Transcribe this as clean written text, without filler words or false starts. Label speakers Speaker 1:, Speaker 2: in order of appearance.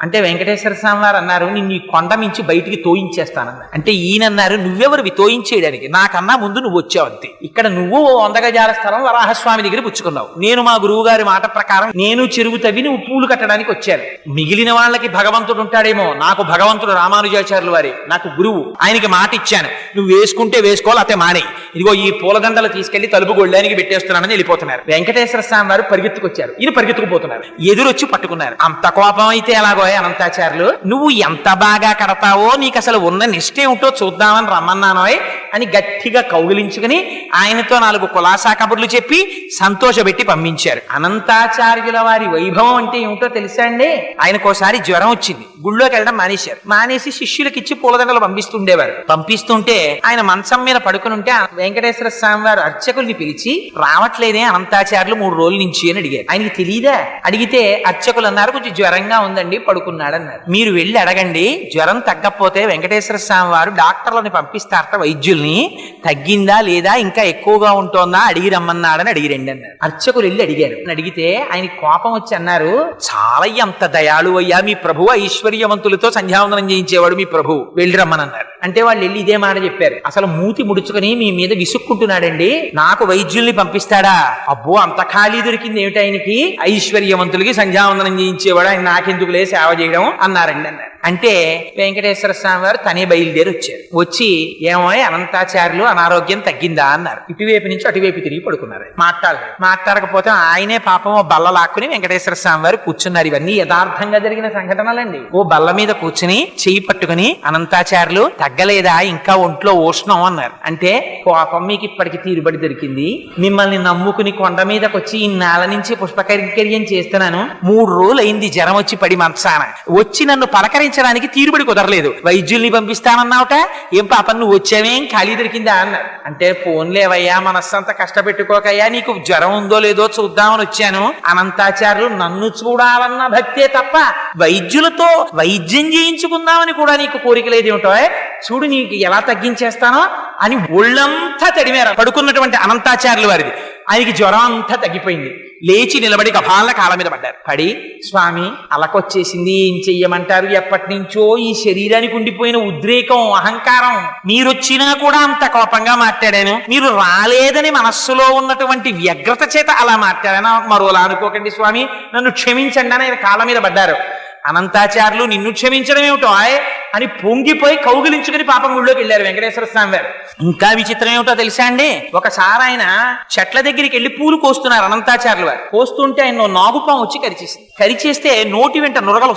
Speaker 1: అంటే వెంకటేశ్వర స్వామి వారు అన్నారు, నిన్ను ఈ కొండ మించి బయటికి తోయించేస్తానన్నారు. అంటే ఈయనన్నారు, నువ్వెవరివి తోయించేయడానికి, నాకన్నా ముందు నువ్వు వచ్చావు అంతే. ఇక్కడ నువ్వు 100 గజాల స్థలం వరాహస్వామి దగ్గర పుచ్చుకున్నావు, నేను మా గురువు గారి మాట ప్రకారం నేను చెరువు తవ్వి నువ్వు పూలు కట్టడానికి వచ్చాను. మిగిలిన వాళ్ళకి భగవంతుడు ఉంటాడేమో, నాకు భగవంతుడు రామానుజాచార్యుల వారి నాకు గురువు, ఆయనకి మాట ఇచ్చాను, నువ్వు వేసుకుంటే వేసుకోవాలి అతే మానే, ఇదిగో ఈ పూలదండలు తీసుకెళ్లి తలుపు గొళ్ళానికి పెట్టేస్తున్నానని వెళ్ళిపోతున్నారు. వెంకటేశ్వర స్వామి వారు పరిగెత్తుకొచ్చారు, ఈయన పరిగెత్తుకుపోతున్నారు, ఎదురొచ్చి పట్టుకున్నారు. అంత కోపం అయితే ఎలాగో అనంతాచార్యులు, నువ్వు ఎంత బాగా కడతావో, నీకు అసలు ఉన్న నిష్ఠ ఏమిటో చూద్దామని రమ్మన్నానోయ్ అని గట్టిగా కౌగిలించుకుని ఆయనతో 4 కులాసా కబుర్లు చెప్పి సంతోషపెట్టి పంపించారు. అనంతాచార్యుల వారి వైభవం అంటే ఏమిటో తెలుసా అండి? ఆయనకోసారి జ్వరం వచ్చింది, గుళ్ళోకి వెళ్ళడం మానేశారు. మానేసి శిష్యులకి ఇచ్చి పూలదండలు పంపిస్తుండేవారు. పంపిస్తుంటే ఆయన మంచం మీద పడుకుని ఉంటే వెంకటేశ్వర స్వామి వారు అర్చకుల్ని పిలిచి, రావట్లేదే అనంతాచార్యులు 3 రోజుల నుంచి అని అడిగారు. ఆయనకి తెలియదా? అడిగితే అర్చకులు అన్నారు, కొంచెం జ్వరంగా ఉందండి, పడుకున్నాడన్నారు. మీరు వెళ్ళి అడగండి, జ్వరం తగ్గకపోతే వెంకటేశ్వర స్వామి వారు డాక్టర్లని పంపిస్తారట, వైద్యుల్ని, తగ్గిందా లేదా ఇంకా ఎక్కువగా ఉంటోందా అడిగి రమ్మన్నాడని అడిగి రండి అన్నారు. అర్చకులు వెళ్ళి అడిగారు. అడిగితే ఆయనకి కోపం వచ్చి అన్నారు, చాలా ఎంత దయాళు అయ్యా మీ ప్రభు, ఐశ్వర్యవంతులతో సంధ్యావందనం చేయించేవాడు మీ ప్రభు, వెళ్ళి రమ్మనన్నారు. అంటే వాళ్ళు వెళ్ళి ఇదే మాట చెప్పారు. అసలు మూతి ముడుచుకుని మీ మీద విసుక్కుంటున్నాడండి, నాకు వైద్యుల్ని పంపిస్తాడా? అబ్బో అంత ఖాళీ దొరికింది ఏమిటి ఆయనకి, ఐశ్వర్యవంతులకి సంధ్యావందనం చేయించేవాడు, ఆయన నాకెందుకులే సేవ చేయడం అన్నారండి అన్నారు. అంటే వెంకటేశ్వర స్వామి వారు తనే బయలుదేరి వచ్చారు. వచ్చి, ఏమో అనంతాచార్యులు అనారోగ్యం తగ్గిందా అన్నారు. ఇటువైపు నుంచి అటువైపు తిరిగి పడుకున్నారు. మాట్లాడకపోతే ఆయనే పాపం ఓ బల్ల లాక్కుని వెంకటేశ్వర స్వామి వారు కూర్చున్నారు. ఇవన్నీ యథార్థంగా జరిగిన సంఘటనలండి. ఓ బల్ల మీద కూర్చుని చెయ్యి పట్టుకుని, అనంతాచార్యులు తగ్గలేదా, ఇంకా ఒంట్లో ఉష్ణం అన్నారు. అంటే పాపం మీకు ఇప్పటికి తీరుబడి దొరికింది, మిమ్మల్ని నమ్ముకుని కొండ మీదకి వచ్చి ఈ నేల నుంచి పుష్పకైంకర్యం చేస్తున్నాను, 3 రోజులు అయింది జ్వరం వచ్చి పడి మంచాన, వచ్చి నన్ను పలకరించడానికి తీరుబడి కుదరలేదు, వైద్యుల్ని పంపిస్తానన్నావుట, ఏం పాపం నువ్వు వచ్చావేం ఖాళీ దొరికిందా అన్నారు. అంటే ఫోన్లేవయ్యా, మనస్సంతా కష్టపెట్టుకోకయ్యా, నీకు జ్వరం ఉందో లేదో చూద్దామని వచ్చాను. అనంతాచార్యులు నన్ను చూడాలన్న భక్తే తప్ప వైద్యులతో వైద్యం చేయించుకుందామని కూడా నీకు కోరిక లేదేమిటో, చూడు నీకు ఎలా తగ్గించేస్తానో అని ఒళ్ళంతా తడిమేర పడుకున్నటువంటి అనంతాచార్యుల వారిది. ఆయనకి జ్వరం అంతా తగ్గిపోయింది. లేచి నిలబడి కపాల కాళ్ళ మీద పడ్డారు. పడి, స్వామి అలకొచ్చేసింది, ఏం చెయ్యమంటారు, ఎప్పటి నుంచో ఈ శరీరానికి ఉండిపోయిన ఉద్రేకం, అహంకారం, మీరొచ్చినా కూడా అంత కోపంగా మాట్లాడాను, మీరు రాలేదని మనస్సులో ఉన్నటువంటి వ్యగ్రత చేత అలా మాట్లాడాను, మరోలా అనుకోకండి స్వామి, నన్ను క్షమించండి అని ఆయన కాళ్ళ మీద పడ్డారు. అనంతాచార్యులు, నిన్ను క్షమించడం ఏమిటో అని పొంగిపోయి కౌగిలించుకుని పాపం గుళ్ళోకి వెళ్ళారు వెంకటేశ్వర స్వామి వారు. ఇంకా విచిత్రం ఏమిటో తెలుసా అండి? ఒకసారి ఆయన చెట్ల దగ్గరికి వెళ్ళి పూలు కోస్తున్నారు అనంతాచార్యులు వారు. కోస్తుంటే ఆయన నాగుపాం వచ్చి కరిచేసింది. కరిచేస్తే నోటి వెంట నురగలు వస్తున్నాయి.